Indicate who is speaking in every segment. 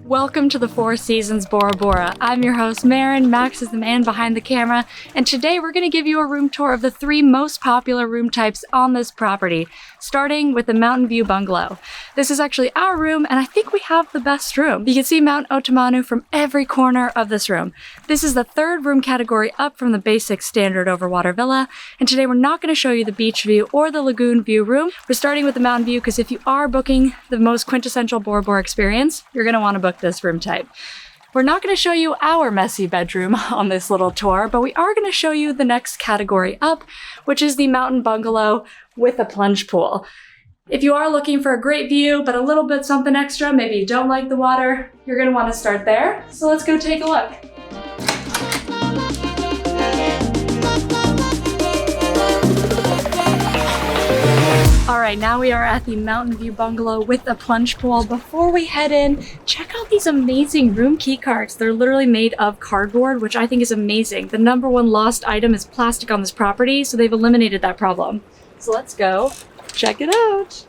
Speaker 1: Welcome to the Four Seasons Bora Bora. I'm your host, Marin. Max is the man behind the camera, and today we're going to give you a room tour of the 3 most popular room types on this property, starting with the Mountain View Bungalow. This is actually our room, and I think we have the best room. You can see Mount Otemanu from every corner of this room. This is the 3rd room category up from the basic standard Overwater villa, and today we're not going to show you the beach view or the lagoon view room. We're starting with the mountain view because if you are booking the most quintessential Bora Bora experience, you're going to want to book this room type. We're not going to show you our messy bedroom on this little tour, but we are going to show you the next category up, which is the mountain bungalow with a plunge pool. If you are looking for a great view, but a little bit something extra, maybe you don't like the water, you're going to want to start there. So let's go take a look. All right, now we are at the Mountain View Bungalow with a plunge pool. Before we head in, check out these amazing room key cards. They're literally made of cardboard, which I think is amazing. The #1 lost item is plastic on this property, so they've eliminated that problem. So let's go check it out.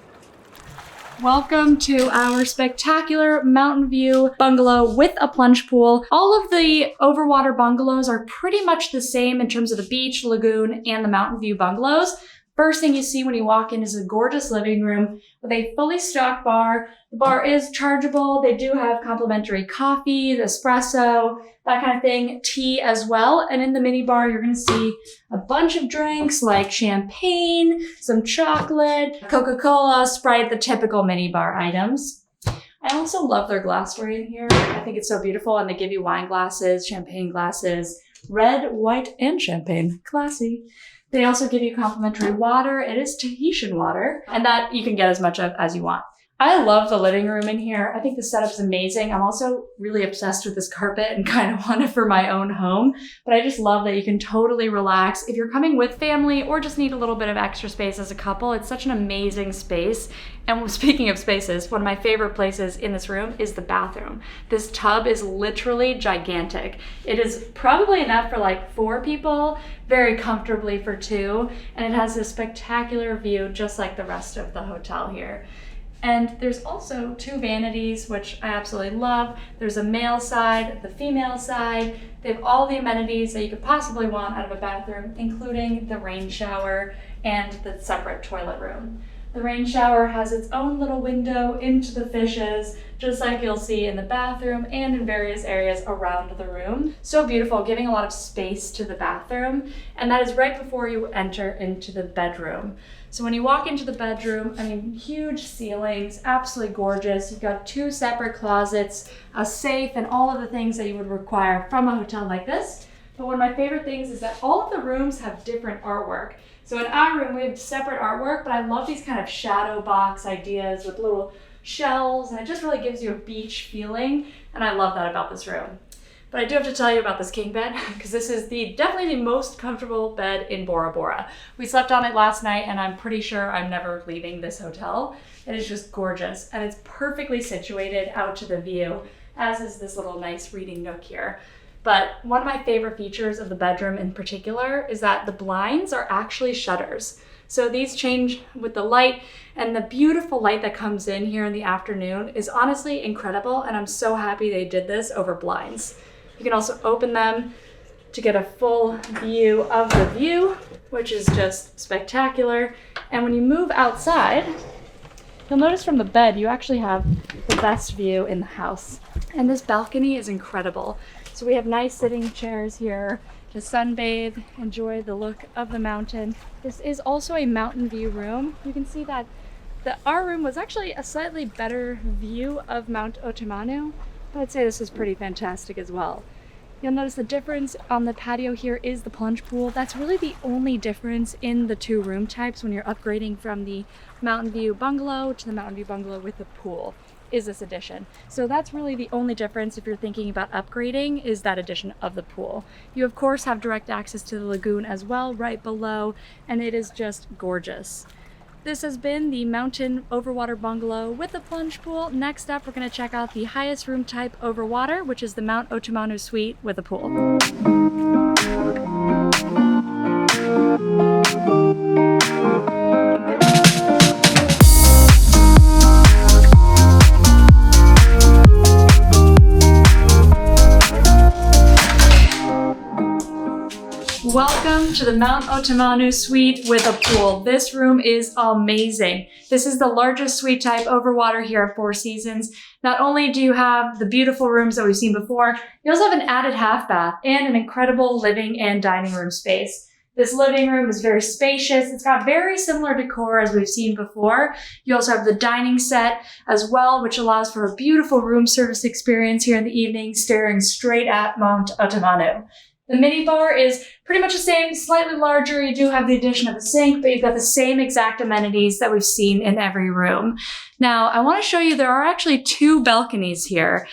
Speaker 1: Welcome to our spectacular Mountain View Bungalow with a plunge pool. All of the Overwater bungalows are pretty much the same in terms of the beach, lagoon, and the Mountain View bungalows. First thing you see when you walk in is a gorgeous living room with a fully stocked bar. The bar is chargeable. They do have complimentary coffee, the espresso, that kind of thing, tea as well. And in the mini bar, you're going to see a bunch of drinks like champagne, some chocolate, Coca-Cola, Sprite, the typical mini bar items. I also love their glassware in here. I think it's so beautiful. And they give you wine glasses, champagne glasses, red, white, and champagne. Classy. They also give you complimentary water. It is Tahitian water, and that you can get as much of as you want. I love the living room in here. I think the setup's amazing. I'm also really obsessed with this carpet and kind of want it for my own home, but I just love that you can totally relax. If you're coming with family or just need a little bit of extra space as a couple, it's such an amazing space. And speaking of spaces, one of my favorite places in this room is the bathroom. This tub is literally gigantic. It is probably enough for like 4 people, very comfortably for 2, and it has this spectacular view just like the rest of the hotel here. And there's also 2 vanities, which I absolutely love. There's a male side, the female side. They have all the amenities that you could possibly want out of a bathroom, including the rain shower and the separate toilet room. The rain shower has its own little window into the fishes, just like you'll see in the bathroom and in various areas around the room. So beautiful, giving a lot of space to the bathroom. And that is right before you enter into the bedroom. So when you walk into the bedroom, I mean, huge ceilings, absolutely gorgeous. You've got 2 separate closets, a safe, and all of the things that you would require from a hotel like this. But one of my favorite things is that all of the rooms have different artwork. So in our room, we have separate artwork, but I love these kind of shadow box ideas with little shells, and it just really gives you a beach feeling, and I love that about this room. But I do have to tell you about this king bed, because this is definitely the most comfortable bed in Bora Bora. We slept on it last night, and I'm pretty sure I'm never leaving this hotel. It is just gorgeous, and it's perfectly situated out to the view, as is this little nice reading nook here. But one of my favorite features of the bedroom in particular is that the blinds are actually shutters. So these change with the light, and the beautiful light that comes in here in the afternoon is honestly incredible, and I'm so happy they did this over blinds. You can also open them to get a full view of the view, which is just spectacular. And when you move outside, you'll notice from the bed, you actually have the best view in the house. And this balcony is incredible. So we have nice sitting chairs here to sunbathe, enjoy the look of the mountain. This is also a mountain view room. You can see that our room was actually a slightly better view of Mount Otemanu, but I'd say this is pretty fantastic as well. You'll notice the difference on the patio here is the plunge pool. That's really the only difference in the 2 room types when you're upgrading from the Mountain View Bungalow to the Mountain View Bungalow with the pool. Is this addition. So that's really the only difference if you're thinking about upgrading, is that addition of the pool. You of course have direct access to the lagoon as well right below, and it is just gorgeous. This has been the Mountain Overwater Bungalow with the plunge pool. Next up, we're going to check out the highest room type Overwater, which is the Mount Otemanu Suite with a pool. Welcome to the Mount Otemanu suite with a pool. This room is amazing. This is the largest suite type overwater here at Four Seasons. Not only do you have the beautiful rooms that we've seen before, you also have an added half bath and an incredible living and dining room space. This living room is very spacious. It's got very similar decor as we've seen before. You also have the dining set as well, which allows for a beautiful room service experience here in the evening, staring straight at Mount Otemanu. The minibar is pretty much the same, slightly larger. You do have the addition of a sink, but you've got the same exact amenities that we've seen in every room. Now, I want to show you there are actually 2 balconies here,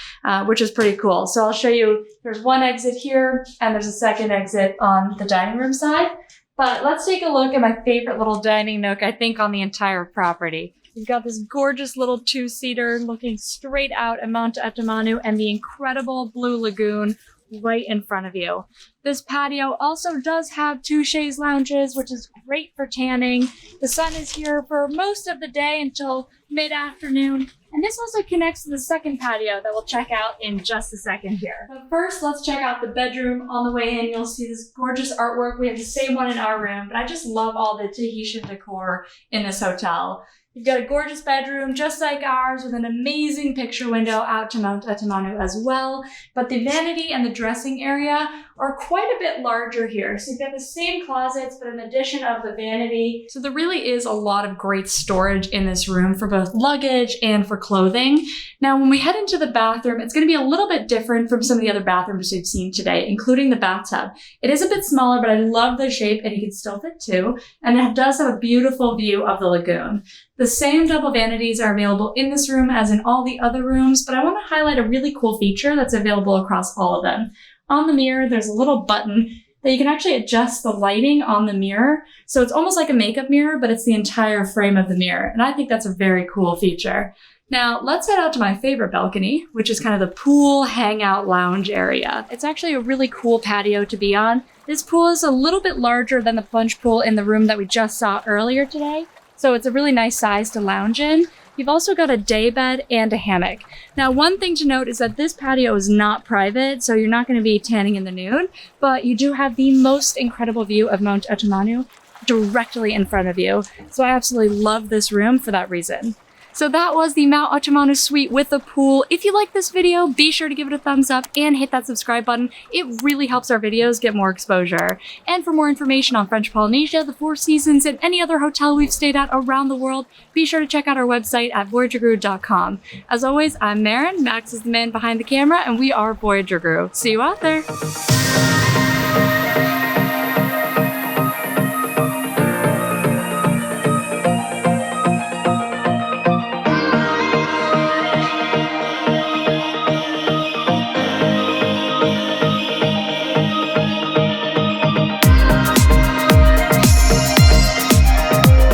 Speaker 1: which is pretty cool. So I'll show you, there's one exit here, and there's a second exit on the dining room side. But let's take a look at my favorite little dining nook, I think, on the entire property. You've got this gorgeous little 2-seater looking straight out at Mount Otemanu and the incredible blue lagoon right in front of you. This patio also does have 2 chaise lounges, which is great for tanning. The sun is here for most of the day until mid-afternoon. And this also connects to the second patio that we'll check out in just a second here. But first, let's check out the bedroom. On the way in, you'll see this gorgeous artwork. We have the same one in our room, but I just love all the Tahitian decor in this hotel. You've got a gorgeous bedroom, just like ours, with an amazing picture window out to Mount Otemanu as well. But the vanity and the dressing area are quite a bit larger here. So you've got the same closets, but an addition of the vanity. So there really is a lot of great storage in this room for both luggage and for clothing. Now, when we head into the bathroom, it's going to be a little bit different from some of the other bathrooms we've seen today, including the bathtub. It is a bit smaller, but I love the shape, and you can still fit 2. And it does have a beautiful view of the lagoon. The same double vanities are available in this room as in all the other rooms, but I want to highlight a really cool feature that's available across all of them. On the mirror, there's a little button that you can actually adjust the lighting on the mirror. So it's almost like a makeup mirror, but it's the entire frame of the mirror. And I think that's a very cool feature. Now, let's head out to my favorite balcony, which is kind of the pool hangout lounge area. It's actually a really cool patio to be on. This pool is a little bit larger than the plunge pool in the room that we just saw earlier today. So it's a really nice size to lounge in. You've also got a day bed and a hammock. Now, one thing to note is that this patio is not private, so you're not going to be tanning in the nude, but you do have the most incredible view of Mount Otemanu directly in front of you. So I absolutely love this room for that reason. So that was the Mount Otemanu suite with the pool. If you like this video, be sure to give it a thumbs up and hit that subscribe button. It really helps our videos get more exposure. And for more information on French Polynesia, the Four Seasons, and any other hotel we've stayed at around the world, be sure to check out our website at voyagerguru.com. As always, I'm Maren, Max is the man behind the camera, and we are Voyager Guru. See you out there!